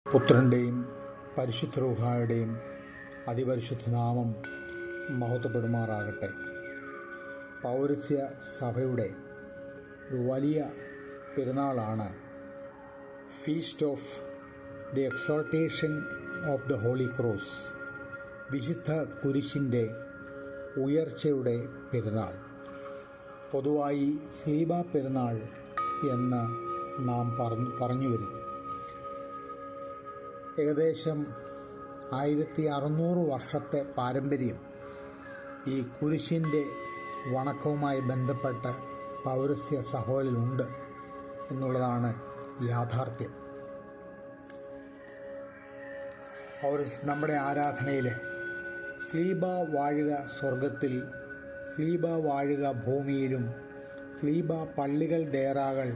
പുത്രൻ്റെയും പരിശുദ്ധ റൂഹായുടെയും അതിപരിശുദ്ധ നാമം മഹത്വപ്പെടുമാറാകട്ടെ. പൗരസ്യ സഭയുടെ ഒരു വലിയ പെരുന്നാളാണ് feast of the exaltation of the holy cross, വിശുദ്ധ കുരിശിൻ്റെ ഉയർച്ചയുടെ പെരുന്നാൾ. പൊതുവായി സ്ലീബ പെരുന്നാൾ എന്ന് നാം പറഞ്ഞു വരുന്നു. ഏകദേശം 1600 വർഷത്തെ പാരമ്പര്യം ഈ കുരിശിൻ്റെ വണക്കവുമായി ബന്ധപ്പെട്ട് പൗരസ്യ സഭകളിലുണ്ട് എന്നുള്ളതാണ് യാഥാർത്ഥ്യം. നമ്മുടെ ആരാധനയിൽ സ്ലീബ വാഴുക സ്വർഗത്തിൽ, സ്ലീബ വാഴുക ഭൂമിയിലും, സ്ലീബ പള്ളികൾ ദേറാകൾ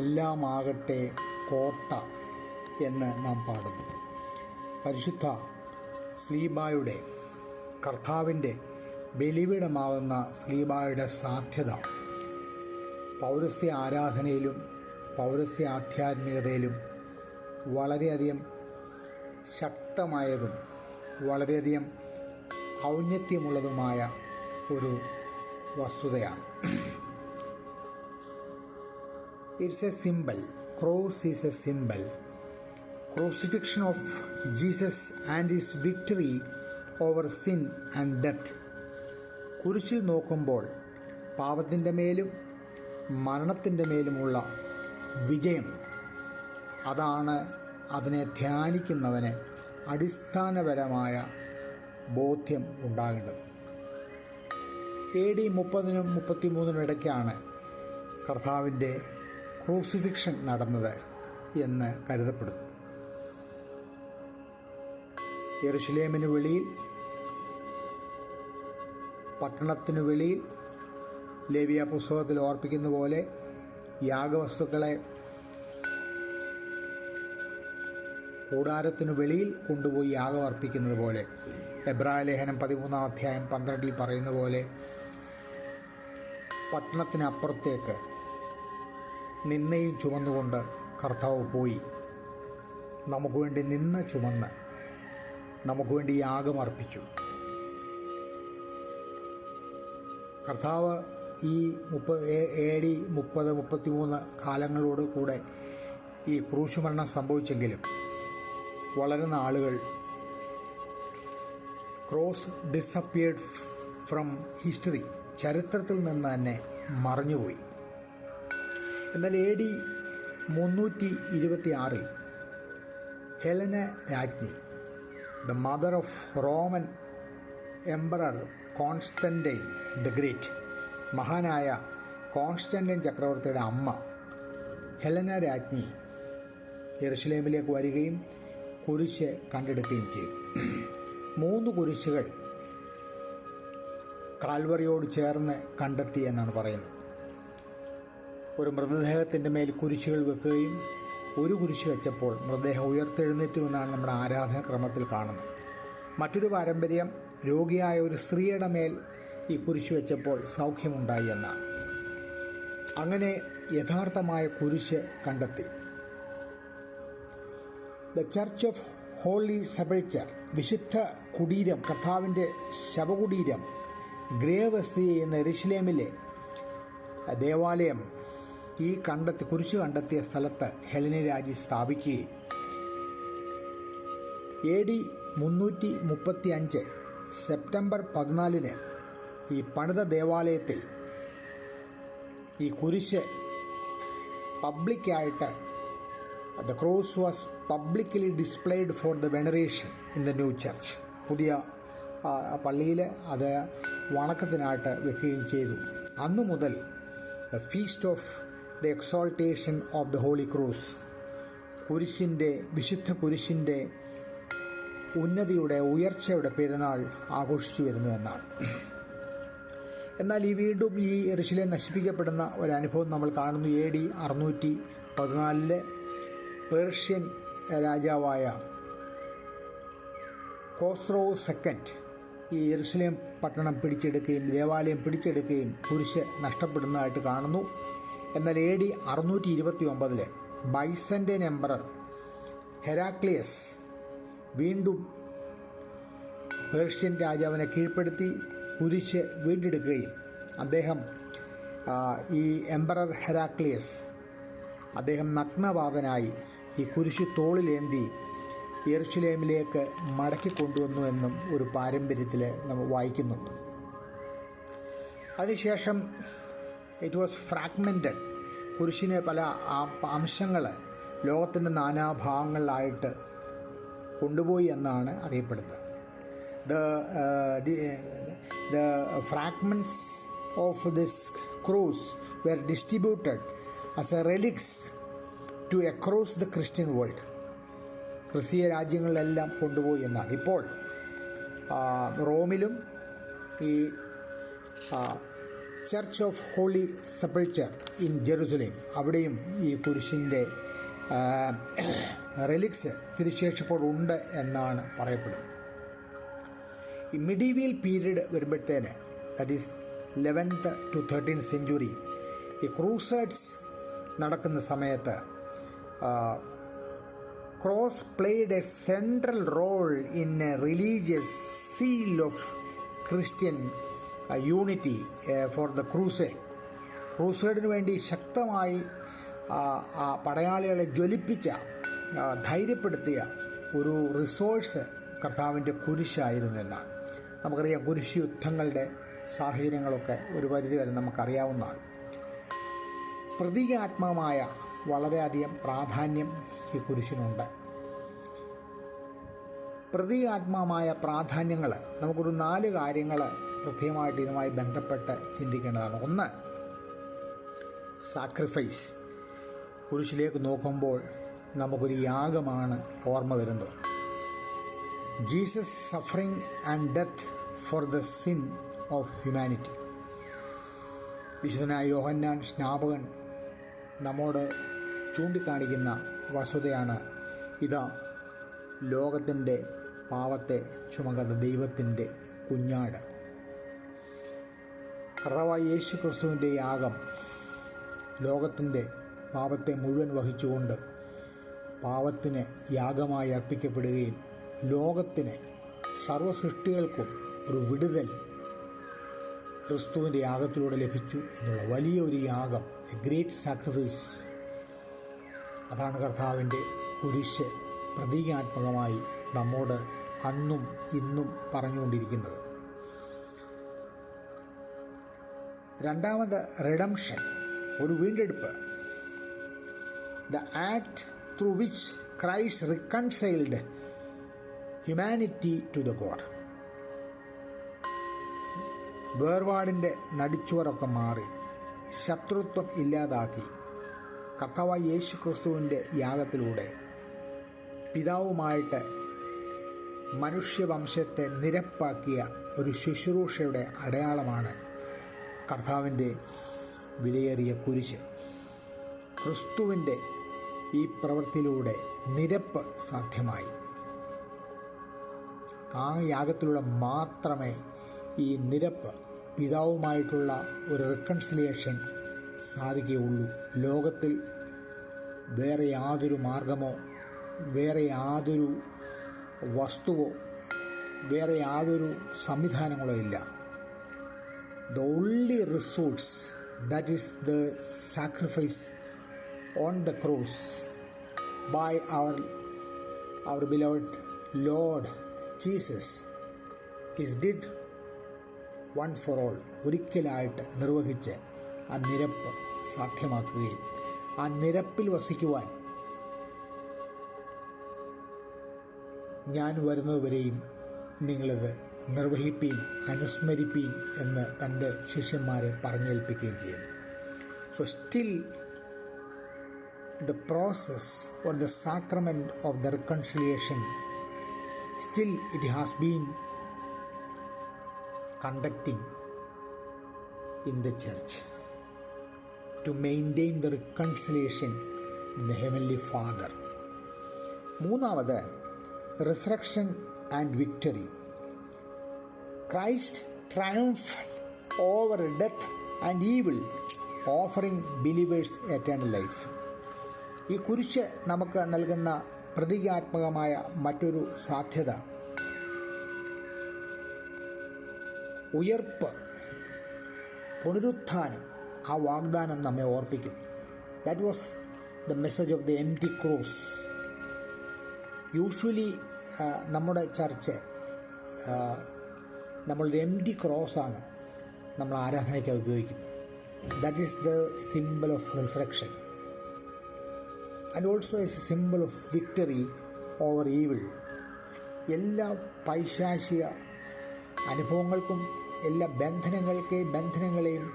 എല്ലാമാകട്ടെ കോട്ട എന്ന് നാം പാടുന്നു. പരിശുദ്ധ സ്ലീബായുടെ, കർത്താവിൻ്റെ ബലിപീഠമാകുന്ന സ്ലീബായുടെ സാധ്യത പൗരസ്യ ആരാധനയിലും പൗരസ്യ ആധ്യാത്മികതയിലും വളരെയധികം ശക്തമായതും വളരെയധികം ഔന്നത്യമുള്ളതുമായ ഒരു വസ്തുതയാണ്. It's A symbol. Cross is A symbol. Crucifixion of Jesus and his victory over sin and death. കുരിശിൽ നോക്കുമ്പോൾ പാപത്തിൻ്റെ മേലും മരണത്തിൻ്റെ മേലുമുള്ള വിജയം, അതാണ് അതിനെ ധ്യാനിക്കുന്നവന് അടിസ്ഥാനപരമായ ബോധ്യം ഉണ്ടാകേണ്ടത്. AD 30-നും 33-നും ഇടയ്ക്കാണ് കർത്താവിൻ്റെ ക്രൂസിഫിക്ഷൻ നടന്നത് എന്ന് കരുതപ്പെടുന്നു. യെരുശലേമിന് വെളിയിൽ, പട്ടണത്തിനു വെളിയിൽ, ലേവ്യ പുസ്തകത്തിൽ ഓർപ്പിക്കുന്ന പോലെ യാഗവസ്തുക്കളെ കൂടാരത്തിനു വെളിയിൽ കൊണ്ടുപോയി യാഗം അർപ്പിക്കുന്നത് പോലെ, എബ്രായ ലേഖനം 13-ാം അധ്യായം 12-ൽ പറയുന്ന പോലെ പട്ടണത്തിനപ്പുറത്തേക്ക് നിന്നയും ചുമന്നുകൊണ്ട് കർത്താവ് പോയി നമുക്ക് വേണ്ടി നിന്ന ചുമന്ന് നമുക്ക് വേണ്ടി യാഗം അർപ്പിച്ചു. കർത്താവ് ഈ AD 30-33 കാലങ്ങളോട് കൂടെ ഈ ക്രൂശുമരണം സംഭവിച്ചെങ്കിലും വളരുന്ന ആളുകൾ ക്രോസ് ഡിസപ്പിയർഡ് ഫ്രം ഹിസ്റ്ററി, ചരിത്രത്തിൽ നിന്ന് തന്നെ മറഞ്ഞുപോയി. എന്നാൽ AD 326-ൽ ഹെലന രാജ്ഞി, the mother of Roman emperor Constantine the great, മഹാനായ കോൺസ്റ്റന്റൈൻ ചക്രവർത്തിയുടെ അമ്മ ഹെലന രാജ്ഞി യെരുശലേമിലേക്ക് വരികയും കുരിശ് കണ്ടെടുക്കുകയും ചെയ്തു. 3 കുരിശുകൾ കാൽവറിയോട് ചേർന്ന് കണ്ടെത്തി എന്നാണ് പറയുന്നത്. ഒരു മൃതദേഹത്തിൻ്റെ മേൽ കുരിശുകൾ വെക്കുകയും ഒരു കുരിശ് വെച്ചപ്പോൾ മൃതദേഹം ഉയർത്തെഴുന്നേറ്റു എന്നാണ് നമ്മുടെ ആരാധനാക്രമത്തിൽ കാണുന്നത്. മറ്റൊരു പാരമ്പര്യം രോഗിയായ ഒരു സ്ത്രീയുടെ മേൽ ഈ കുരിശ് വെച്ചപ്പോൾ സൗഖ്യമുണ്ടായി എന്നാണ്. അങ്ങനെ യഥാർത്ഥമായ കുരിശ് കണ്ടെത്തി. ദ ചർച്ച് ഓഫ് ഹോളി സെപ്പൽച്ചർ, വിശുദ്ധ കുടീരം, കർത്താവിൻ്റെ ശവകുടീരം, ഗ്രേവ് സ്ഥിതി ചെയ്യുന്ന യെരുശലേമിലെ ദേവാലയം ഈ കുരിശ് കണ്ടെത്തിയ സ്ഥലത്ത് ഹെലന രാജ്ഞി സ്ഥാപിക്കുകയും AD 335 സെപ്റ്റംബർ 14-ന് ഈ പണിത ദേവാലയത്തിൽ ഈ കുരിശ് പബ്ലിക്കായിട്ട്, the cross was publicly displayed for the veneration in the new church, പുതിയ പള്ളിയിൽ അത് വണക്കത്തിനായിട്ട് വെക്കുകയും ചെയ്തു. അന്നു മുതൽ the feast of the exaltation of the holy cross, കുരിശിൻ്റെ, വിശുദ്ധ കുരിശിൻ്റെ ഉന്നതിയുടെ ഉയർച്ചയുടെ പെരുന്നാൾ ആഘോഷിച്ചു വരുന്നു എന്നാണ്. എന്നാൽ വീണ്ടും ഈ യെരുശലേം നശിപ്പിക്കപ്പെടുന്ന ഒരനുഭവം നമ്മൾ കാണുന്നു. AD 614-ലെ പേർഷ്യൻ രാജാവായ ഖോസ്രോ II ഈ യെരുശലേം പട്ടണം പിടിച്ചെടുക്കുകയും ദേവാലയം പിടിച്ചെടുക്കുകയും കുരിശ് നഷ്ടപ്പെടുന്നതായിട്ട് കാണുന്നു. എന്നാൽ AD 629-ൽ ബൈസന്റൈൻ എംപറർ ഹെരാക്ലിയസ് വീണ്ടും പേർഷ്യൻ രാജാവിനെ കീഴ്പ്പെടുത്തി കുരിശ് വീണ്ടെടുക്കുകയും അദ്ദേഹം ഈ എംപറർ ഹെരാക്ലിയസ് അദ്ദേഹം നഗ്നപാതനായി ഈ കുരിശ് തോളിലേന്തി യെരുശലേമിലേക്ക് മടക്കിക്കൊണ്ടുവന്നു എന്നും ഒരു പാരമ്പര്യത്തിൽ നമ്മൾ വായിക്കുന്നുണ്ട്. അതിനുശേഷം ഇറ്റ് വാസ് ഫ്രാഗ്മെൻറ്റഡ്. കുരിശിനെ പല അംശങ്ങൾ ലോകത്തിൻ്റെ നാനാഭാഗങ്ങളിലായിട്ട് കൊണ്ടുപോയി എന്നാണ് അറിയപ്പെടുന്നത്. The fragments of this cross were distributed as a relics to across the Christian world. ക്രിസ്തീയ രാജ്യങ്ങളിലെല്ലാം കൊണ്ടുപോയി എന്നാണ്. ഇപ്പോൾ റോമിലും ഈ church of holy sepulchre in Jerusalem അവിടെയും ഈ കുരിശിൻ്റെ റെലിക്സ് തിരുശേഷിപ്പോഴുണ്ട് എന്നാണ് പറയപ്പെടുന്നത്. ഈ മിഡീവിയൽ പീരീഡ് വരുമ്പോഴത്തേന്, that is 11th to 13th century, ഈ ക്രൂസേഡ്സ് നടക്കുന്ന സമയത്ത് cross played a central role in a religious zeal of Christian unity for the crusade. ക്രൂസേഡിന് വേണ്ടി ശക്തമായി പടയാളികളെ ജ്വലിപ്പിച്ച, ധൈര്യപ്പെടുത്തിയ ഒരു റിസോഴ്സ് കർത്താവിൻ്റെ കുരിശായിരുന്നു എന്നാണ്. നമുക്കറിയാം, കുരിശ് യുദ്ധങ്ങളുടെ സാഹചര്യങ്ങളൊക്കെ ഒരു പരിധിവരെ നമുക്കറിയാവുന്നതാണ്. പ്രതീകാത്മകമായ വളരെയധികം പ്രാധാന്യം ഈ കുരിശിനുണ്ട്. പ്രതീകാത്മകമായ പ്രാധാന്യങ്ങൾ നമുക്കൊരു 4 കാര്യങ്ങൾ പ്രത്യേകമായിട്ട് ഇതുമായി ബന്ധപ്പെട്ട് ചിന്തിക്കേണ്ടതാണ്. ഒന്ന്, സാക്രിഫൈസ്. കുരിശിലേക്ക് നോക്കുമ്പോൾ നമുക്കൊരു യാഗമാണ് ഓർമ്മ വരുന്നത്. Jesus suffering and death for the sin of humanity. വിശുദ്ധനായ യോഹന്നാൻ സ്നാപകൻ നമ്മോട് ചൂണ്ടിക്കാണിക്കുന്ന വസ്തുതയാണ്, ഇതാ ലോകത്തിൻ്റെ പാപത്തെ ചുമക്കുന്ന ദൈവത്തിൻ്റെ കുഞ്ഞാട്. കർത്താവായ യേശു ക്രിസ്തുവിൻ്റെ യാഗം ലോകത്തിൻ്റെ പാപത്തെ മുഴുവൻ വഹിച്ചുകൊണ്ട് പാപത്തിന് യാഗമായി അർപ്പിക്കപ്പെടുകയും ലോകത്തിന് സർവ്വസൃഷ്ടികൾക്കും ഒരു വിടുതൽ ക്രിസ്തുവിൻ്റെ യാഗത്തിലൂടെ ലഭിച്ചു എന്നുള്ള വലിയൊരു യാഗം, എ ഗ്രേറ്റ് സാക്രിഫൈസ്. അതാണ് കർത്താവിൻ്റെ കുരിശ് പ്രതീകാത്മകമായി നമ്മോട് അന്നും ഇന്നും പറഞ്ഞുകൊണ്ടിരിക്കുന്നത്. രണ്ടാമത്, റിഡംഷൻ, ഒരു വീണ്ടെടുപ്പ്. The act through which Christ reconciled humanity to the God. വേർപാടിൻ്റെ നടിച്ചുവരൊക്കെ മാറി ശത്രുത്വം ഇല്ലാതാക്കി കർത്താവായ യേശു ക്രിസ്തുവിൻ്റെ യാഗത്തിലൂടെ പിതാവുമായിട്ട് മനുഷ്യവംശത്തെ നിരപ്പാക്കിയ ഒരു ശുശ്രൂഷയുടെ അടയാളമാണ് കർത്താവിൻ്റെ വിലയേറിയ കുരിശ്. ക്രിസ്തുവിൻ്റെ ഈ പ്രവൃത്തിയിലൂടെ നിരപ്പ് സാധ്യമായി. ആ യാഗത്തിലൂടെ മാത്രമേ ഈ നിരപ്പ്, പിതാവുമായിട്ടുള്ള ഒരു റിക്കൺസിലിയേഷൻ സാധിക്കുകയുള്ളൂ. ലോകത്തിൽ വേറെ യാതൊരു മാർഗമോ വേറെ യാതൊരു വസ്തുവോ വേറെ യാതൊരു സംവിധാനങ്ങളോ ഇല്ല. The only resource, that is the sacrifice on the cross by our beloved Lord Jesus, is did once for all, ഒരിക്കലായിട്ട് നിർവഹിച്ച് ആ നിരപ്പ് സാധ്യമാക്കുകയും ആ നിരപ്പിൽ വസിക്കുവാൻ ഞാൻ വരുന്നതുവരെയും നിങ്ങളിത് നിർവഹിപ്പീൻ, അനുസ്മരിപ്പീൻ എന്ന് തൻ്റെ ശിഷ്യന്മാരെ പറഞ്ഞേൽപ്പിക്കുകയും ചെയ്യുന്നു. So still the process or the sacrament of the reconciliation, still it has been conducting in the church to maintain the reconciliation with the Heavenly Father. മൂന്നാമത്, resurrection and victory. Christ triumphed over death and evil, offering believers eternal life. ഈ കുരിശ് നമുക്ക് നൽകുന്ന പ്രതീകാത്മകമായ മറ്റൊരു സാധ്യത ഉയർപ്പ്, പുനരുത്ഥാനം, ആ വാഗ്ദാനം നമ്മെ ഓർപ്പിക്കുന്നു. That was the message of the empty cross. Usually നമ്മുടെ ചർച്ച് നമ്മളൊരു എംപ്റ്റി ക്രോസാണ് നമ്മൾ ആരാധനയ്ക്കായി ഉപയോഗിക്കുന്നത്. That is the symbol of resurrection and also as a symbol of victory over evil. എല്ലാ പൈശാചിക അനുഭവങ്ങൾക്കും എല്ലാ ബന്ധനങ്ങളെയും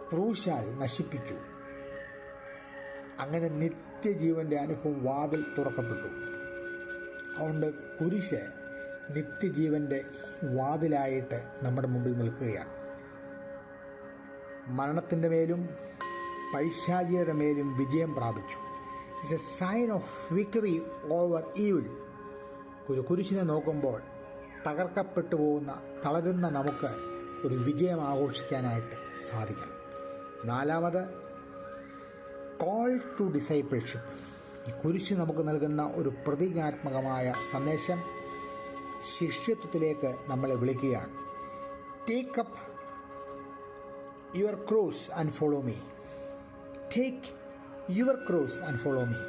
ക്രൂശാൽ നശിപ്പിച്ചു. അങ്ങനെ നിത്യജീവൻ്റെ അനുഭവം വാതിൽ തുറക്കപ്പെട്ടു. അതുകൊണ്ട് കുരിശ് നിത്യജീവൻ്റെ വാതിലായിട്ട് നമ്മുടെ മുമ്പിൽ നിൽക്കുകയാണ്. മരണത്തിൻ്റെ മേലും പൈശാചികരുടെ മേലും വിജയം പ്രാപിച്ചു. It's a sign of victory over evil. ഒരു കുരിശിനെ നോക്കുമ്പോൾ തകർക്കപ്പെട്ടു പോകുന്ന, തളരുന്ന നമുക്ക് ഒരു വിജയം ആഘോഷിക്കാനായിട്ട് സാധിക്കണം. നാലാമത്, കോൾ ടു ഡിസൈപ്പിൾഷിപ്പ്. ഈ കുരിശ് നമുക്ക് നൽകുന്ന ഒരു പ്രതീകാത്മകമായ സന്ദേശം ശിഷ്യത്വത്തിലേക്ക് നമ്മളെ വിളിക്കുകയാണ്. Take up your cross and follow me. Take your cross and follow me.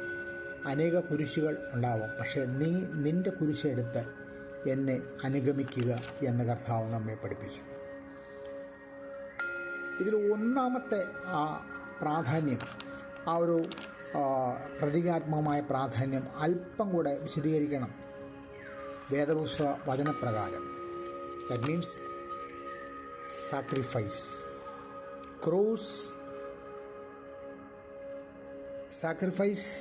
അനേക കുരിശുകൾ ഉണ്ടാവും, പക്ഷേ നീ നിൻ്റെ കുരിശെടുത്ത് എന്നെ അനുഗമിക്കുക എന്ന് കർത്താവ് നമ്മെ പഠിപ്പിച്ചു. ഇതിൽ ഒന്നാമത്തെ ആ പ്രാധാന്യം, ആ ഒരു പ്രതീകാത്മകമായ പ്രാധാന്യം അല്പം കൂടെ വിശദീകരിക്കണം വേദപുസ്തക വചനപ്രകാരം. That means sacrifice, cross, sacrifice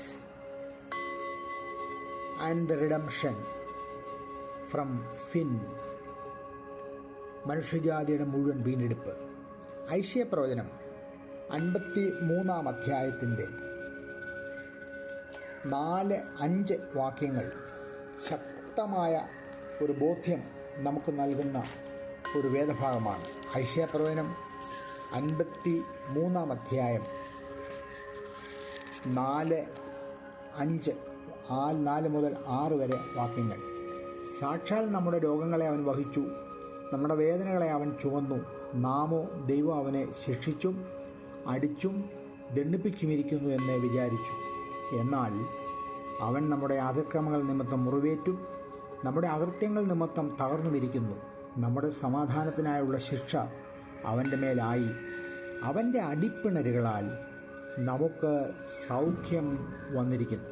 and the redemption from sin. മനുഷ്യജാതിയുടെ മുഴുവൻ വീണ്ടെടുപ്പ്. ഐശയ്യാ പ്രവചനം 53 അധ്യായത്തിൻ്റെ 4-5 വാക്യങ്ങൾ ശക്തമായ ഒരു ബോധ്യം നമുക്ക് നൽകുന്ന ഒരു വേദഭാഗമാണ്. ഐശയ്യാ പ്രവചനം 53 അധ്യായം 4 മുതൽ 6 വരെ വാക്യങ്ങൾ. സാക്ഷാൽ നമ്മുടെ രോഗങ്ങളെ അവൻ വഹിച്ചു, നമ്മുടെ വേദനകളെ അവൻ ചുമന്നു. നാമോ ദൈവം അവനെ ശിക്ഷിച്ചും അടിച്ചും ദണ്ഡിപ്പിച്ചുമിരിക്കുന്നു എന്ന് വിചാരിച്ചു. എന്നാൽ അവൻ നമ്മുടെ അതിക്രമങ്ങൾ നിമിത്തം മുറിവേറ്റും നമ്മുടെ അകൃത്യങ്ങൾ നിമിത്തം തകർന്നുമിരിക്കുന്നു. നമ്മുടെ സമാധാനത്തിനായുള്ള ശിക്ഷ അവൻ്റെ മേലായി. അവൻ്റെ അടിപ്പിണരുകളാൽ നമുക്ക് സൗഖ്യം വന്നിരിക്കുന്നു.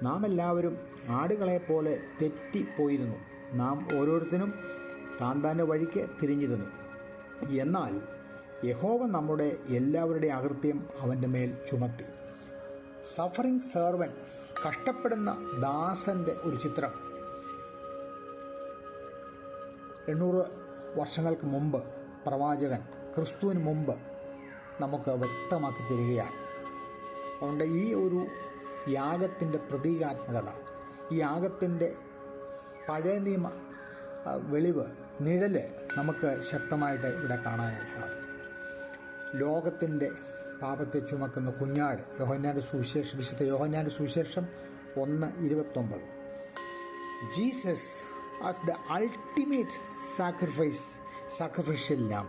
നാം എല്ലാവരും ആടുകളെപ്പോലെ തെറ്റിപ്പോയിരുന്നു. നാം ഓരോരുത്തരും താൻ്റെ വഴിക്ക് തിരിഞ്ഞിരുന്നു. എന്നാൽ യഹോവ നമ്മുടെ എല്ലാവരുടെയും അകൃത്യം അവൻ്റെ മേൽ ചുമത്തി. സഫറിംഗ് സെർവൻ, കഷ്ടപ്പെടുന്ന ദാസൻ്റെ ഒരു ചിത്രം 800 വർഷങ്ങൾക്ക് മുമ്പ് പ്രവാചകൻ ക്രിസ്തുവിന് മുമ്പ് നമുക്ക് വ്യക്തമാക്കി തരികയാണ്. അതുകൊണ്ട് ഈ ഒരു യാഗത്തിൻ്റെ പ്രതീകാത്മകത, ഈ യാഗത്തിൻ്റെ പഴയ നിയമ വെളിവ്, നിഴല് നമുക്ക് ശക്തമായിട്ട് ഇവിടെ കാണാനായി സാധിക്കും. ലോകത്തിൻ്റെ പാപത്തെ ചുമക്കുന്ന കുഞ്ഞാട്, വിശുദ്ധ യോഹന്നാൻ്റെ സുവിശേഷം 1:29. Jesus as the ultimate sacrificial lamb.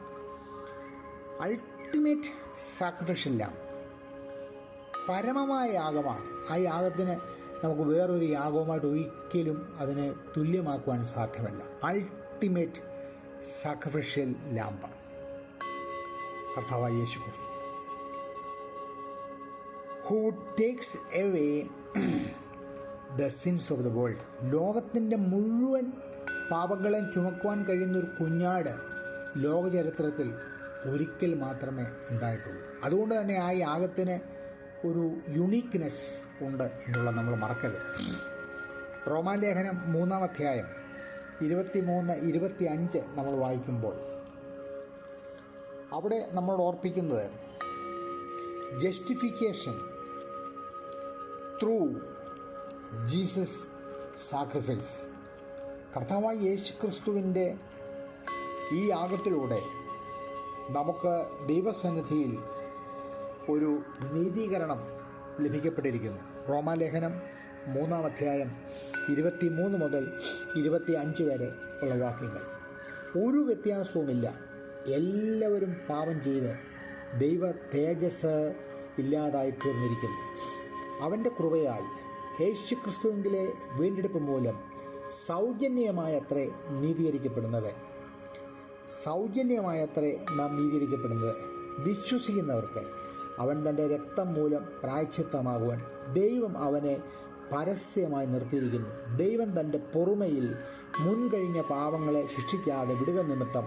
Ultimate sacrificial lamb പരമമായ യാഗമാണ്. ആ യാഗത്തിന് നമുക്ക് വേറൊരു യാഗവുമായിട്ട് ഒരിക്കലും അതിനെ തുല്യമാക്കുവാൻ സാധ്യമല്ല. അൾട്ടിമേറ്റ് സാക്രിഫിഷ്യൽ ലാംബ് കർത്താവായ യേശു ക്രിസ്തു, who takes away the sins of the world. ലോകത്തിൻ്റെ മുഴുവൻ പാപങ്ങളെയും ചുമക്കുവാൻ കഴിയുന്ന ഒരു കുഞ്ഞാട് ലോകചരിത്രത്തിൽ ഒരിക്കൽ മാത്രമേ ഉണ്ടായിട്ടുള്ളൂ. അതുകൊണ്ട് തന്നെ ആ യാഗത്തിന് ഒരു യുണീക്ക്നെസ് ഉണ്ട് എന്നുള്ളത് നമ്മൾ മറക്കരുത്. റോമാലേഖനം 3 അധ്യായം 23-25 നമ്മൾ വായിക്കുമ്പോൾ അവിടെ നമ്മൾ ഓർപ്പിക്കുന്നത് ജസ്റ്റിഫിക്കേഷൻ ത്രൂ ജീസസ് സാക്രിഫൈസ്. കർത്താവായ യേശു ക്രിസ്തുവിൻ്റെ ഈ യാഗത്തിലൂടെ നമുക്ക് ദൈവസന്നിധിയിൽ ഒരു നീതീകരണം ലഭിക്കപ്പെട്ടിരിക്കുന്നു. റോമാലേഖനം 3 അധ്യായം 23 മുതൽ 25 വരെ ഉള്ള വാക്യങ്ങൾ. ഒരു വ്യത്യാസവുമില്ല. എല്ലാവരും പാപം ചെയ്ത് ദൈവ തേജസ് ഇല്ലാതായി തീർന്നിരിക്കുന്നു. അവൻ്റെ കൃപയാൽ യേശുക്രിസ്തുവിലെ വീണ്ടെടുപ്പ് മൂലം സൗജന്യമായത്രേ നാം നീതീകരിക്കപ്പെടുന്നത്. വിശ്വസിക്കുന്നവർക്ക് അവൻ തൻ്റെ രക്തം മൂലം പ്രായശ്ചിത്തമാകുവാൻ ദൈവം അവനെ പരസ്യമായി നിർത്തിയിരിക്കുന്നു. ദൈവം തൻ്റെ പൊറുമയിൽ മുൻകഴിഞ്ഞ പാപങ്ങളെ ശിക്ഷിക്കാതെ വിടുക നിമിത്തം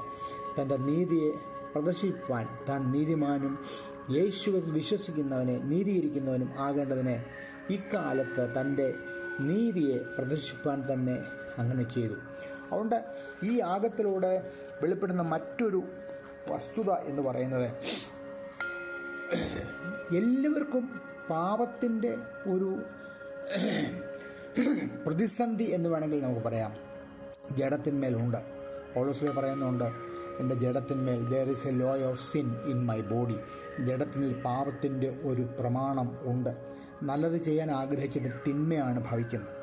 തൻ്റെ നീതിയെ പ്രദർശിപ്പാൻ താൻ നീതിമാനും യേശുവിൽ വിശ്വസിക്കുന്നവനെ നീതീകരിക്കുന്നവനും ആകേണ്ടതിന് ഇക്കാലത്ത് തൻ്റെ നീതിയെ പ്രദർശിപ്പാൻ തന്നെ അങ്ങനെ ചെയ്തു. അതുകൊണ്ട് ഈ യാഗത്തിലൂടെ വെളിപ്പെടുന്ന മറ്റൊരു വസ്തുത എന്ന് പറയുന്നത്, എല്ലാവർക്കും പാപത്തിൻ്റെ ഒരു പ്രതിസന്ധി എന്ന് വേണമെങ്കിൽ നമുക്ക് പറയാം ജഡത്തിന്മേലുണ്ട്. പൗലോസ് പറയുന്നുണ്ട്, എൻ്റെ ജഡത്തിന്മേൽ there is a law of sin in my body. ജഡത്തിന്മേൽ പാപത്തിൻ്റെ ഒരു പ്രമാണം ഉണ്ട്. നല്ലത് ചെയ്യാൻ ആഗ്രഹിച്ചിട്ട് തിന്മയാണ് ഭവിക്കുന്നത്.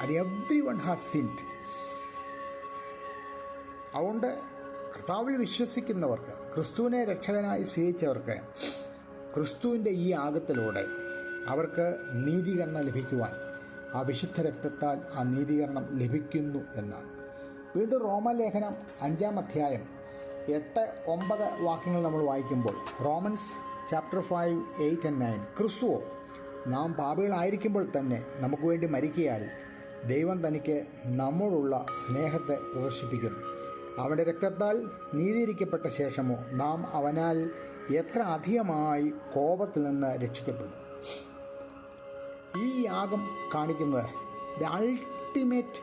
and everyone has sinned. അതുകൊണ്ട് കർത്താവിൽ വിശ്വസിക്കുന്നവർക്ക്, ക്രിസ്തുവിനെ രക്ഷകനായി സ്വീകരിച്ചവർക്ക് ക്രിസ്തുവിൻ്റെ ഈ യാഗത്തിലൂടെ അവർക്ക് നീതീകരണം ലഭിക്കുവാൻ ആ വിശുദ്ധ രക്തത്താൽ ആ നീതീകരണം ലഭിക്കുന്നു എന്നാണ്. വീണ്ടും റോമലേഖനം 5 അധ്യായം 8-9 വാക്യങ്ങൾ നമ്മൾ വായിക്കുമ്പോൾ, റോമൻസ് ചാപ്റ്റർ 5, 8 and 9, ക്രിസ്തുവോ നാം പാപികളായിരിക്കുമ്പോൾ തന്നെ നമുക്ക് വേണ്ടി മരിക്കയാൽ ദൈവം തനിക്ക് നമ്മോടുള്ള സ്നേഹത്തെ പ്രദർശിപ്പിക്കുന്നു. അവൻ്റെ രക്തത്താൽ നീതീകരിക്കപ്പെട്ട ശേഷമോ നാം അവനാൽ എത്ര അധികമായി കോപത്തിൽ നിന്ന് രക്ഷിക്കപ്പെടും. ഈ യാഗം കാണിക്കുന്നത് the ultimate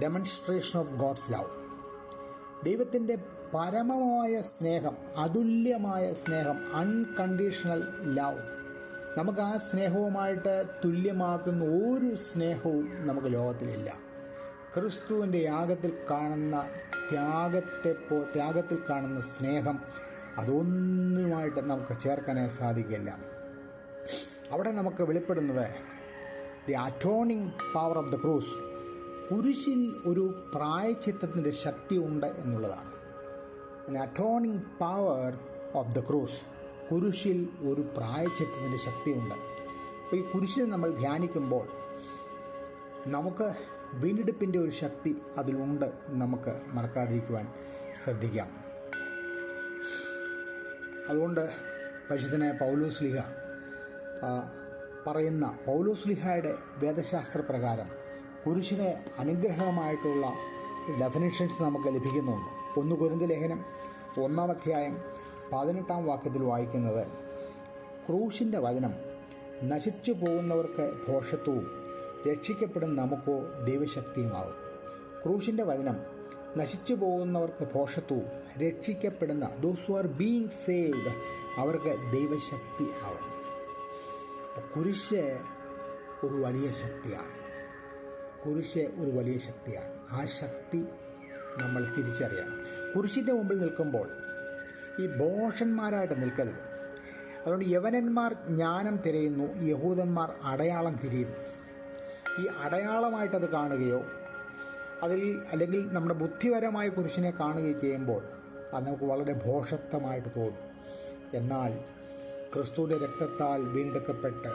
demonstration of God's love. ദൈവത്തിൻ്റെ പരമമായ സ്നേഹം, അതുല്യമായ സ്നേഹം, അൺകണ്ടീഷണൽ ലവ്. നമുക്ക് ആ സ്നേഹവുമായിട്ട് തുല്യമാക്കുന്ന ഒരു സ്നേഹവും നമുക്ക് ലോകത്തിലില്ല. ക്രിസ്തുവിൻ്റെ യാഗത്തിൽ കാണുന്ന ത്യാഗത്തിൽ കാണുന്ന സ്നേഹം അതൊന്നുമായിട്ട് നമുക്ക് ചേർക്കാനേ സാധിക്കില്ല. അവിടെ നമുക്ക് വെളിപ്പെടുന്നത് the atoning power of the cross. കുരിശിൽ ഒരു പ്രായശ്ചിത്തത്തിൻ്റെ ശക്തി ഉണ്ട് എന്നുള്ളതാണ്. Atoning power of the cross, കുരിശിൽ ഒരു പ്രായശ്ചിത്തത്തിൻ്റെ ശക്തിയുണ്ട്. അപ്പോൾ ഈ കുരിശിൽ നമ്മൾ ധ്യാനിക്കുമ്പോൾ നമുക്ക് വീണ്ടെടുപ്പിൻ്റെ ഒരു ശക്തി അതിലുണ്ട്, നമുക്ക് മറക്കാതിരിക്കുവാൻ ശ്രദ്ധിക്കാം. അതുകൊണ്ട് പരിശുദ്ധനായ പൗലോസ്ലീഹ പറയുന്ന, പൗലോസ്ലീഹയുടെ വേദശാസ്ത്ര പ്രകാരം കുരിശിന് അനുഗ്രഹമായിട്ടുള്ള ഡെഫിനിഷൻസ് നമുക്ക് ലഭിക്കുന്നുണ്ട്. 1 കൊരിന്ത്യർ ലേഖനം 1 അധ്യായം 18 വാക്യത്തിൽ വായിക്കുന്നത്, ക്രൂശിൻ്റെ വചനം നശിച്ചു പോകുന്നവർക്ക് ഭോഷത്വവും രക്ഷിക്കപ്പെടുന്ന നമുക്കോ ദൈവശക്തിയുമാകും. ക്രൂശിൻ്റെ വചനം നശിച്ചു പോകുന്നവർക്ക് ഭോഷത്വവും രക്ഷിക്കപ്പെടുന്ന those who are being saved അവർക്ക് ദൈവശക്തി ആവും. കുരിശ് ഒരു വലിയ ശക്തിയാണ്. കുരിശ് ഒരു വലിയ ശക്തിയാണ്. ആ ശക്തി നമ്മൾ തിരിച്ചറിയണം. കുരിശിൻ്റെ മുമ്പിൽ നിൽക്കുമ്പോൾ ഈ ഭോഷന്മാരായിട്ട് നിൽക്കരുത്. അതുകൊണ്ട് യവനന്മാർ ജ്ഞാനം തിരയുന്നു, യഹൂദന്മാർ അടയാളം തിരയുന്നു. ഈ അടയാളമായിട്ടത് കാണുകയോ അല്ലെങ്കിൽ നമ്മുടെ ബുദ്ധിപരമായ കുരിശിനെ കാണുകയോ ചെയ്യുമ്പോൾ അത് നമുക്ക് വളരെ ഭോഷത്വമായിട്ട് തോന്നും. എന്നാൽ ക്രിസ്തുവിൻ്റെ രക്തത്താൽ വീണ്ടെടുക്കപ്പെട്ട്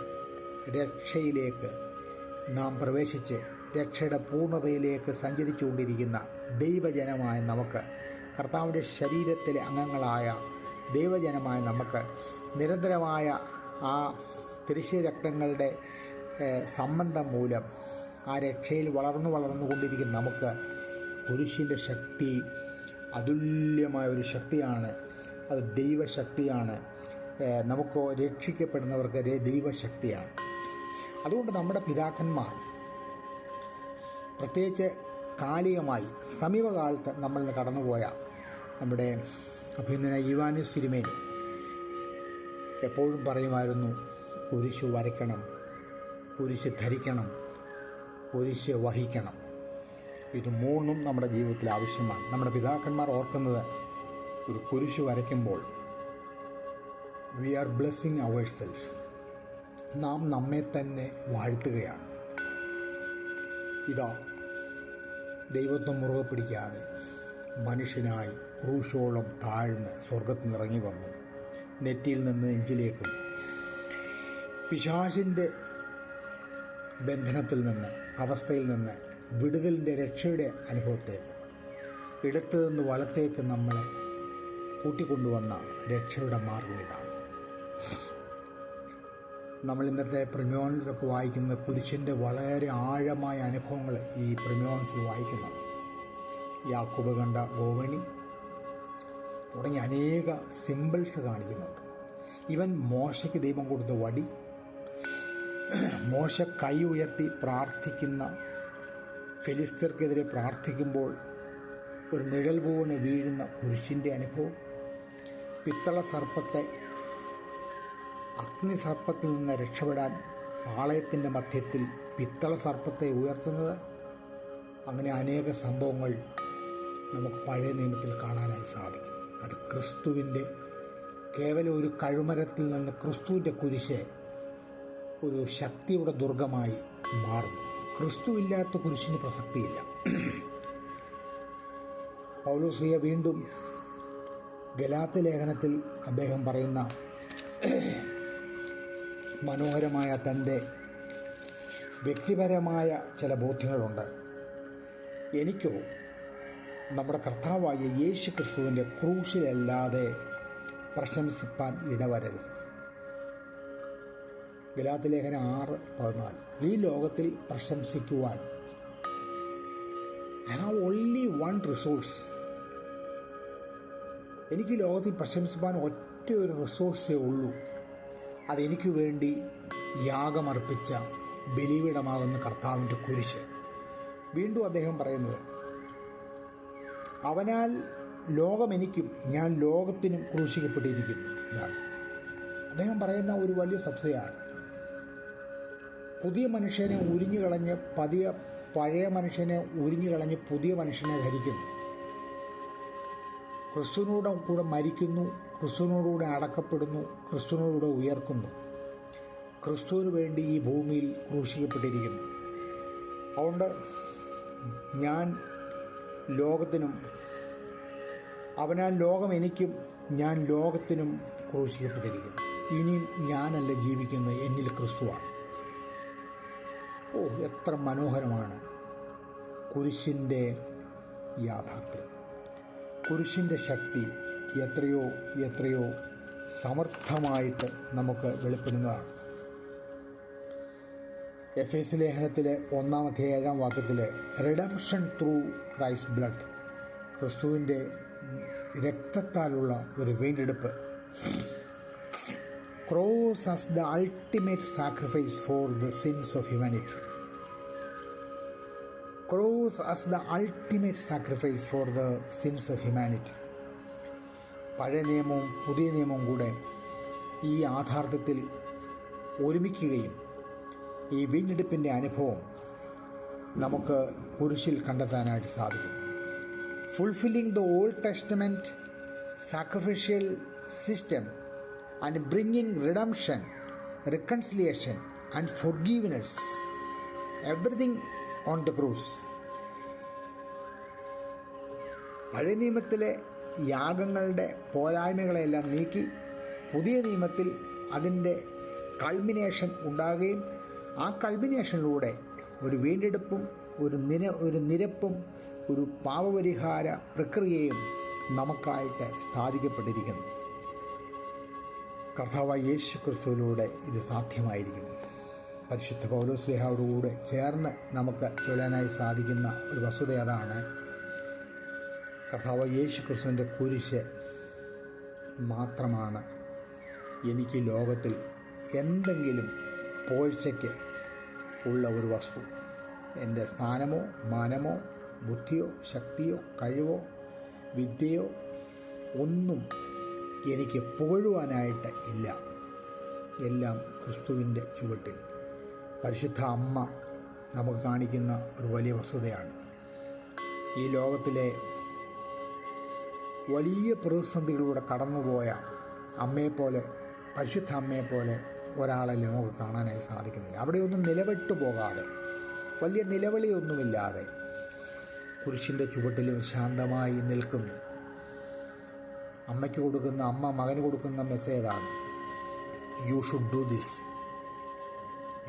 രക്ഷയിലേക്ക് നാം പ്രവേശിച്ച് രക്ഷയുടെ പൂർണ്ണതയിലേക്ക് സഞ്ചരിച്ചുകൊണ്ടിരിക്കുന്ന ദൈവജനമായ നമുക്ക്, കർത്താവിൻ്റെ ശരീരത്തിലെ അംഗങ്ങളായ ദൈവജനമായ നമുക്ക് നിരന്തരമായ ആ തിരുശ രക്തങ്ങളുടെ സംബന്ധം മൂലം ആ രക്ഷയിൽ വളർന്നുകൊണ്ടിരിക്കുന്ന നമുക്ക് കുരിശിൻ്റെ ശക്തി അതുല്യമായ ഒരു ശക്തിയാണ്. അത് ദൈവശക്തിയാണ്. നമുക്ക് രക്ഷിക്കപ്പെടുന്നവർക്ക് ദൈവശക്തിയാണ്. അതുകൊണ്ട് നമ്മുടെ പിതാക്കന്മാർ, പ്രത്യേകിച്ച് കാലികമായി സമീപകാലത്ത് നമ്മൾ കടന്നുപോയ നമ്മുടെ അഭിനന്ദന ഈവാനൂസ് തിരുമേനി എപ്പോഴും പറയുമായിരുന്നു, കുരിശ് വരയ്ക്കണം, കുരിശ് ധരിക്കണം, കുരിശ് വഹിക്കണം. ഇത് മൂന്നും നമ്മുടെ ജീവിതത്തിൽ ആവശ്യമാണ്. നമ്മുടെ പിതാക്കന്മാർ ഓർക്കുന്നത്, ഒരു കുരിശ് വരയ്ക്കുമ്പോൾ we are blessing our self, നാം നമ്മെ തന്നെ വാഴ്ത്തുകയാണ്. ഇതാ ദൈവത്വം മുറുകെ പിടിക്കാതെ മനുഷ്യനായി ക്രൂശോളം താഴ്ന്ന് സ്വർഗത്തിൽ നിന്ന് ഇറങ്ങി വന്നു. നെറ്റിയിൽ നിന്ന് നെഞ്ചിലേക്കും പിശാചിൻ്റെ ബന്ധനത്തിൽ നിന്ന്, അവസ്ഥയിൽ നിന്ന് വിടുതലിൻ്റെ രക്ഷയുടെ അനുഭവത്തേക്ക്, ഇടത്തു നിന്ന് വലത്തേക്ക് നമ്മളെ കൂട്ടിക്കൊണ്ടുവന്ന രക്ഷയുടെ മാർഗം ഇതാണ്. നമ്മൾ ഇന്നത്തെ പ്രിമിയോണിലൊക്കെ വായിക്കുന്ന കുരിശിൻ്റെ വളരെ ആഴമായ അനുഭവങ്ങൾ ഈ പ്രിമിയോൺസിൽ വായിക്കുന്നുണ്ട്. യാക്കോബ് കണ്ട ഗോവണി തുടങ്ങി അനേക സിമ്പിൾസ് കാണിക്കുന്നുണ്ട്. ഇവൻ മോശയ്ക്ക് ദൈവം കൊടുത്ത വടി, മോശ കൈ ഉയർത്തി പ്രാർത്ഥിക്കുന്ന, ഫെലിസ്തീർക്കെതിരെ പ്രാർത്ഥിക്കുമ്പോൾ ഒരു നിഴൽ പോലെ വീഴുന്ന കുരിശിൻ്റെ അനുഭവം, പിത്തള സർപ്പത്തെ, അഗ്നിസർപ്പത്തിൽ നിന്ന് രക്ഷപ്പെടാൻ പാളയത്തിൻ്റെ മധ്യത്തിൽ പിത്തള സർപ്പത്തെ ഉയർത്തുന്നത്, അങ്ങനെ അനേക സംഭവങ്ങൾ നമുക്ക് പഴയ നിയമത്തിൽ കാണാനായി സാധിക്കും. അത് ക്രിസ്തുവിൻ്റെ കേവലം ഒരു കഴുമരത്തിൽ നിന്ന് ക്രിസ്തുവിൻ്റെ കുരിശ് ഒരു ശക്തിയുടെ ദുർഗമായി മാറുന്നു. ക്രിസ്തു ഇല്ലാത്ത കുരിശിന് പ്രസക്തിയില്ല. പൗലോസ്ലീഹ വീണ്ടും ഗലാത്യ ലേഖനത്തിൽ അദ്ദേഹം പറയുന്ന മനോഹരമായ തൻ്റെ വ്യക്തിപരമായ ചില ബോധ്യങ്ങളുണ്ട്. എനിക്കോ നമ്മുടെ കർത്താവായ യേശു ക്രിസ്തുവിൻ്റെ ക്രൂശിലല്ലാതെ പ്രശംസിപ്പാൻ ഇടവരരുത്. ഗലാത്യ ലേഖനം 6:14. ഈ ലോകത്തിൽ പ്രശംസിക്കുവാൻ I have only one resource. എനിക്ക് ലോകത്തിൽ പ്രശംസിപ്പാൻ ഒറ്റ ഒരു റിസോഴ്സേ ഉള്ളൂ. അതെനിക്ക് വേണ്ടി യാഗമർപ്പിച്ച ബലിപീഠമാകുന്ന കർത്താവിൻ്റെ കുരിശ്. വീണ്ടും അദ്ദേഹം പറയുന്നത്, അവനാൽ ലോകം എനിക്കും ഞാൻ ലോകത്തിനും ക്രൂശിക്കപ്പെട്ടിരിക്കുന്നു. ഇതാണ് അദ്ദേഹം പറയുന്ന ഒരു വലിയ സത്യതയാണ്. പുതിയ മനുഷ്യനെ ഉരിഞ്ഞു കളഞ്ഞ് പഴയ മനുഷ്യനെ ഉരിഞ്ഞു കളഞ്ഞ് പുതിയ മനുഷ്യനെ ധരിക്കുന്നു. ക്രിസ്തുവിനോട് കൂടെ മരിക്കുന്നു, ക്രിസ്തുവിനോടുകൂടെ അടക്കപ്പെടുന്നു, ക്രിസ്തുവിനോടുകൂടെ ഉയർക്കുന്നു. ക്രിസ്തുവിന് വേണ്ടി ഈ ഭൂമിയിൽ ക്രൂശിക്കപ്പെട്ടിരിക്കുന്നു. അതുകൊണ്ട് ഞാൻ ലോകത്തിനും, അവനാൽ ലോകം എനിക്കും ഞാൻ ലോകത്തിനും ക്രൂശിക്കപ്പെട്ടിരിക്കുന്നു. ഇനിയും ഞാനല്ല ജീവിക്കുന്നത്, എന്നിൽ ക്രിസ്തുവാണ്. എത്ര മനോഹരമാണ് കുരിശിൻ്റെ യാഥാർത്ഥ്യം, കുരിശിൻ്റെ ശക്തി എത്രയോ എത്രയോ സമർത്ഥമായിട്ട് നമുക്ക് വെളിപ്പെടുന്നതാണ്. എഫേസ്യ ലേഖനത്തിലെ 1:7 റിഡംഷൻ ത്രൂ ക്രൈസ്റ്റ് ബ്ലഡ്, ക്രിസ്തുവിൻ്റെ രക്തത്താലുള്ള ഒരു വീണ്ടെടുപ്പ്. Cross as the ultimate sacrifice for the since of humanity. Cross as the ultimate sacrifice for the since of humanity. പഴയ നിയമവും പുതിയ നിയമവും കൂടെ ഈ യാഥാർത്ഥ്യത്തിൽ ഒരുമിക്കുകയും ഈ വീണ്ടെടുപ്പിൻ്റെ അനുഭവം നമുക്ക് കുരിശിൽ കണ്ടെത്താനായിട്ട് സാധിക്കും. Fulfilling the old testament sacrificial system and bringing redemption, reconciliation and forgiveness, everything on the cross. പഴയ നിയമത്തിലെ യാഗങ്ങളുടെ പോരായ്മകളെല്ലാം നീക്കി പുതിയ നിയമത്തിൽ അതിൻ്റെ കൾമിനേഷൻ ഉണ്ടാകുകയും ആ കൾമിനേഷനിലൂടെ ഒരു വീണ്ടെടുപ്പും ഒരു നിരപ്പും ഒരു പാപപരിഹാര പ്രക്രിയയും നമുക്കായിട്ട് സ്ഥാപിക്കപ്പെട്ടിരിക്കുന്നു. കർത്താവായ യേശു ക്രിസ്തുവിലൂടെ ഇത് സാധ്യമായിരിക്കുന്നു. പരിശുദ്ധ പൗലോസ്ലീഹായോടുകൂടെ ചേർന്ന് നമുക്ക് ചൊല്ലാനായി സാധിക്കുന്ന ഒരു വസ്തുത അതാണ്. കർത്താവായ യേശു ക്രിസ്തുവിൻ്റെ കുരിശ് മാത്രമാണ് എനിക്ക് ലോകത്തിൽ എന്തെങ്കിലും പോഴ്ചയ്ക്ക് ഉള്ള ഒരു വസ്തു. എൻ്റെ സ്ഥാനമോ മാനമോ ബുദ്ധിയോ ശക്തിയോ കഴിവോ വിദ്യയോ ഒന്നും എനിക്ക് പുകഴുവാനായിട്ട് ഇല്ല. എല്ലാം ക്രിസ്തുവിൻ്റെ ചുവട്ടിൽ. പരിശുദ്ധ അമ്മ നമുക്ക് കാണിക്കുന്ന ഒരു വലിയ വസ്തുതയാണ്. ഈ ലോകത്തിലെ വലിയ പ്രതിസന്ധികളിലൂടെ കടന്നുപോയ അമ്മയെപ്പോലെ, പരിശുദ്ധ അമ്മയെപ്പോലെ ഒരാളെ നമുക്ക് കാണാനായി സാധിക്കുന്നില്ല. അവിടെയൊന്നും നിലവിട്ടു പോകാതെ വലിയ നിലവിളിയൊന്നുമില്ലാതെ കുരിശിൻ്റെ ചുവട്ടിലും ശാന്തമായി നിൽക്കുന്നു. അമ്മ മകന് കൊടുക്കുന്ന മെസ്സേജാണ്, you should do this,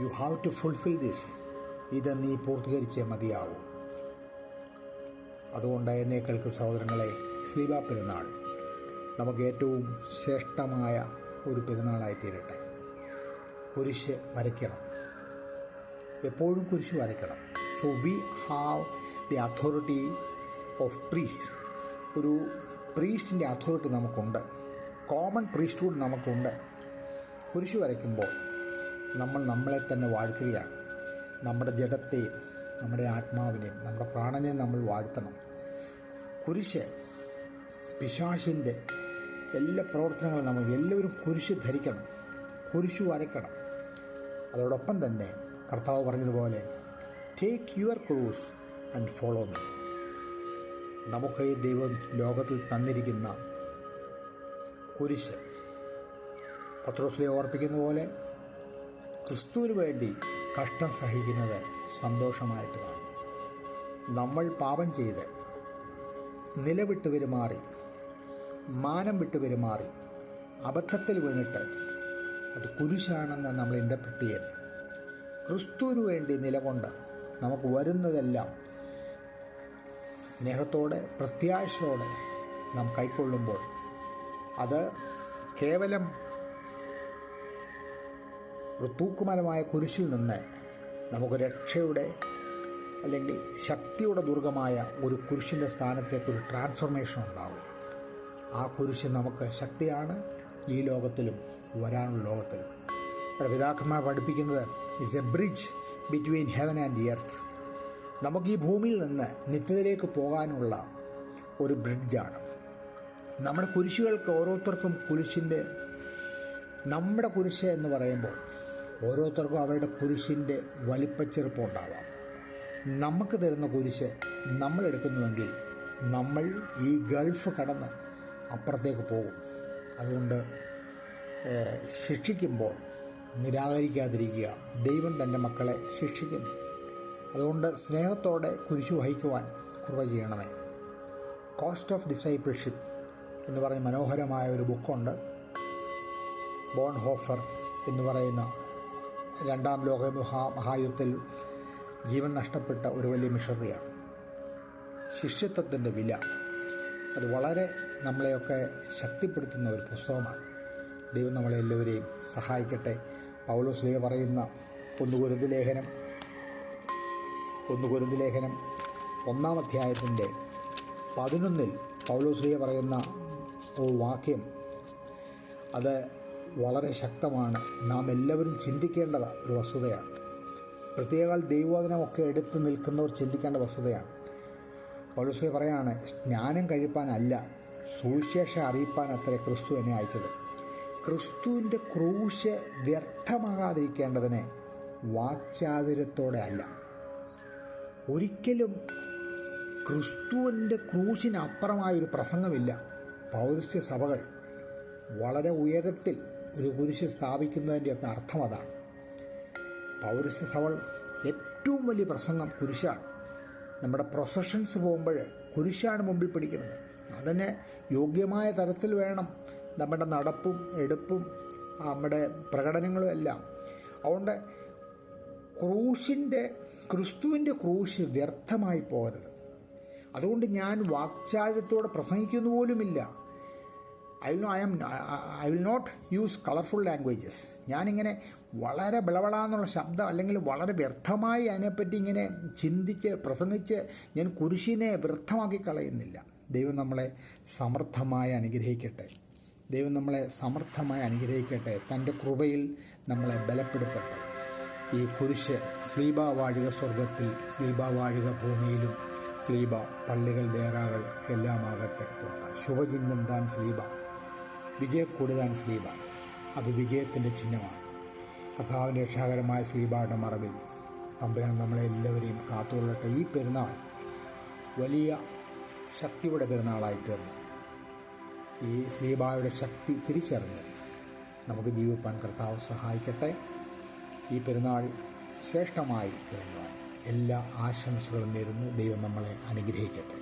you have to fulfil this. ഇത് നീ പൂർത്തീകരിച്ചേ മതിയാവൂ. അതുകൊണ്ട് എന്നെ കേൾക്കുന്ന സഹോദരങ്ങളെ, സ്ലീബാ പെരുന്നാൾ നമുക്ക് ഏറ്റവും ശ്രേഷ്ഠമായ ഒരു പെരുന്നാളായി തീരട്ടെ. കുരിശ് വരയ്ക്കണം, എപ്പോഴും കുരിശ് വരയ്ക്കണം. So we have the authority of priest. ഒരു പ്രീസ്റ്റിൻ്റെ അതോറിറ്റി നമുക്കുണ്ട്, കോമൺ പ്രീസ്റ്റ്ഹുഡ് നമുക്കുണ്ട്. കുരിശ് വരയ്ക്കുമ്പോൾ നമ്മൾ നമ്മളെ തന്നെ വാഴ്ത്തുകയാണ്. നമ്മുടെ ജഡത്തെയും നമ്മുടെ ആത്മാവിനെയും നമ്മുടെ പ്രാണനെയും നമ്മൾ വാഴ്ത്തണം. കുരിശ് പിശാചിൻ്റെ എല്ലാ പ്രവർത്തനങ്ങളും നമ്മൾ എല്ലാവരും കുരിശ് ധരിക്കണം, കുരിശ് വരയ്ക്കണം. അതോടൊപ്പം തന്നെ കർത്താവ് പറഞ്ഞതുപോലെ take your cross and follow me. നമുക്ക് ഈ ദൈവം ലോകത്തിൽ തന്നിരിക്കുന്ന കുരിശ് പത്രോസിനെ ഓർപ്പിക്കുന്ന പോലെ ക്രിസ്തുവിന് വേണ്ടി കഷ്ടം സഹിക്കുന്നത് സന്തോഷമായിട്ട് കാണും. നമ്മൾ പാപം ചെയ്ത് നിലവിട്ട് പെരുമാറി, മാനം വിട്ട് പെരുമാറി, അബദ്ധത്തിൽ വീണിട്ട് അത് കുരിശാണെന്ന് നമ്മൾ ഇൻ്റർപ്രറ്റ് ചെയ്യരുത്. ക്രിസ്തുവിന് വേണ്ടി നിലകൊണ്ട് നമുക്ക് വരുന്നതെല്ലാം സ്നേഹത്തോടെ പ്രത്യാശയോടെ നാം കൈക്കൊള്ളുമ്പോൾ അത് കേവലം ഒരു തൂക്കുമരമായ കുരിശിൽ നിന്ന് നമുക്ക് രക്ഷയുടെ അല്ലെങ്കിൽ ശക്തിയുടെ ദുർഗമായ ഒരു കുരിശിൻ്റെ സ്ഥാനത്തേക്ക് ഒരു ട്രാൻസ്ഫോർമേഷൻ ഉണ്ടാകും. ആ കുരിശ് നമുക്ക് ശക്തിയാണ് ഈ ലോകത്തിലും വരാനുള്ള ലോകത്തിലും. ഇവിടെ പിതാക്കന്മാർ പഠിപ്പിക്കുന്നത് it's A bridge between heaven and earth. നമുക്ക് ഈ ഭൂമിയിൽ നിന്ന് നിത്യതയിലേക്ക് പോകാനുള്ള ഒരു ബ്രിഡ്ജാണ്. നമ്മുടെ കുരിശുകൾക്ക് ഓരോരുത്തർക്കും നമ്മുടെ കുരിശ് എന്ന് പറയുമ്പോൾ ഓരോരുത്തർക്കും അവരുടെ കുരിശിൻ്റെ വലിപ്പച്ചെറുപ്പം ഉണ്ടാവാം. നമുക്ക് തരുന്ന കുരിശ് നമ്മളെടുക്കുന്നുവെങ്കിൽ നമ്മൾ ഈ ഗൾഫ് കടന്ന് അപ്പുറത്തേക്ക് പോകും. അതുകൊണ്ട് ശിക്ഷിക്കുമ്പോൾ നിരാകരിക്കാതിരിക്കുക. ദൈവം തൻ്റെ മക്കളെ ശിക്ഷിക്കുന്നു. അതുകൊണ്ട് സ്നേഹത്തോടെ കുരിശു വഹിക്കുവാൻ കൃപ ചെയ്യണമേ. കോസ്റ്റ് ഓഫ് ഡിസൈപ്പിൾഷിപ്പ് എന്ന് പറഞ്ഞ മനോഹരമായ ഒരു ബുക്കുണ്ട്. ബോൺഹോഫർ എന്ന് പറയുന്ന രണ്ടാം ലോക മഹായുദ്ധത്തിൽ ജീവൻ നഷ്ടപ്പെട്ട ഒരു വലിയ മിഷണറിയാണ്. ശിഷ്യത്വത്തിൻ്റെ വില, അത് വളരെ നമ്മളെയൊക്കെ ശക്തിപ്പെടുത്തുന്ന ഒരു പുസ്തകമാണ്. ദൈവം നമ്മളെ എല്ലാവരെയും സഹായിക്കട്ടെ. പൗലോസ് പറയുന്ന 1 കൊരിന്ത്യർ ലേഖനം 1-ാം അധ്യായത്തിൻ്റെ 11 പൗലോസ് പറയുന്ന ഒരു വാക്യം, അത് വളരെ ശക്തമാണ്. നാം എല്ലാവരും ചിന്തിക്കേണ്ട ഒരു വസ്തുതയാണ്. പ്രത്യേക ദൈവവചനമൊക്കെ എടുത്ത് നിൽക്കുന്നവർ ചിന്തിക്കേണ്ട വസ്തുതയാണ്. പൗലോസ് പറയാണ്, ജ്ഞാനം കഴിപ്പാനല്ല സുവിശേഷം അറിയിപ്പാൻ അത്രേ ക്രിസ്തു എന്നെ അയച്ചത്. ക്രിസ്തുവിൻ്റെ ക്രൂശ് വ്യർത്ഥമാകാതിരിക്കേണ്ടതിന് വാക്ചാതുര്യത്തോടെ അല്ല. ഒരിക്കലും ക്രിസ്തുവിൻ്റെ ക്രൂശിനപ്പുറമായൊരു പ്രസംഗമില്ല. പൗരസ്ത്യ സഭകൾ വളരെ ഉയരത്തിൽ ഒരു കുരിശ് സ്ഥാപിക്കുന്നതിൻ്റെയൊക്കെ അർത്ഥം അതാണ്. പൗരസ്ത്യ സഭകൾ ഏറ്റവും വലിയ പ്രസംഗം കുരിശാണ്. നമ്മുടെ പ്രൊസഷൻസ് പോകുമ്പോൾ കുരിശാണ് മുമ്പിൽ പിടിക്കുന്നത്. അതിന് യോഗ്യമായ തരത്തിൽ വേണം നമ്മുടെ നടപ്പും എടുപ്പും നമ്മുടെ പ്രകടനങ്ങളും എല്ലാം. അതുകൊണ്ട് ക്രിസ്തുവിൻ്റെ ക്രൂശ് വ്യർത്ഥമായി പോകരുത്. അതുകൊണ്ട് ഞാൻ വാക്ചാര്യത്തോടെ പ്രസംഗിക്കുന്നു പോലുമില്ല. I will not use colourful languages. ഞാനിങ്ങനെ വളരെ ബളബളാന്നുള്ള ശബ്ദം അല്ലെങ്കിൽ വളരെ വ്യർത്ഥമായി അതിനെപ്പറ്റി ഇങ്ങനെ ചിന്തിച്ച് പ്രസംഗിച്ച് ഞാൻ കുരിശിനെ വ്യർത്ഥമാക്കി കളയുന്നില്ല. ദൈവം നമ്മളെ സമർത്ഥമായി അനുഗ്രഹിക്കട്ടെ. തൻ്റെ കൃപയിൽ നമ്മളെ ബലപ്പെടുത്തട്ടെ. ഈ കുരിശ് സ്ലീബാ വാഴുക സ്വർഗത്തിൽ, സ്ലീബാ വാഴുക ഭൂമിയിലും, സ്ലീബ പള്ളികൾ ദേറാകൾക്കെല്ലാമാകട്ടെ. ശുഭചിഹ്നം താൻ സ്ലീബ, വിജയക്കൂടുതാൻ സ്ലീബ. അത് വിജയത്തിൻ്റെ ചിഹ്നമാണ്. കർത്താവിൻ്റെ രക്ഷാകരമായ സ്ലീബയുടെ മറവിൽ തമ്പുരാൻ നമ്മളെല്ലാവരെയും കാത്തുകൊള്ളട്ടെ. ഈ പെരുന്നാൾ വലിയ ശക്തിയുടെ പെരുന്നാളായി തീർന്നു. ഈ സ്ലീബായുടെ ശക്തി തിരിച്ചറിഞ്ഞ് നമുക്ക് ജീവിപ്പാൻ കർത്താവ് സഹായിക്കട്ടെ. ഈ പെരുന്നാൾ ശ്രേഷ്ഠമായി തീർന്നുവാൻ എല്ലാ ആശംസകളും നേരുന്നു. ദൈവം നമ്മളെ അനുഗ്രഹിക്കട്ടെ.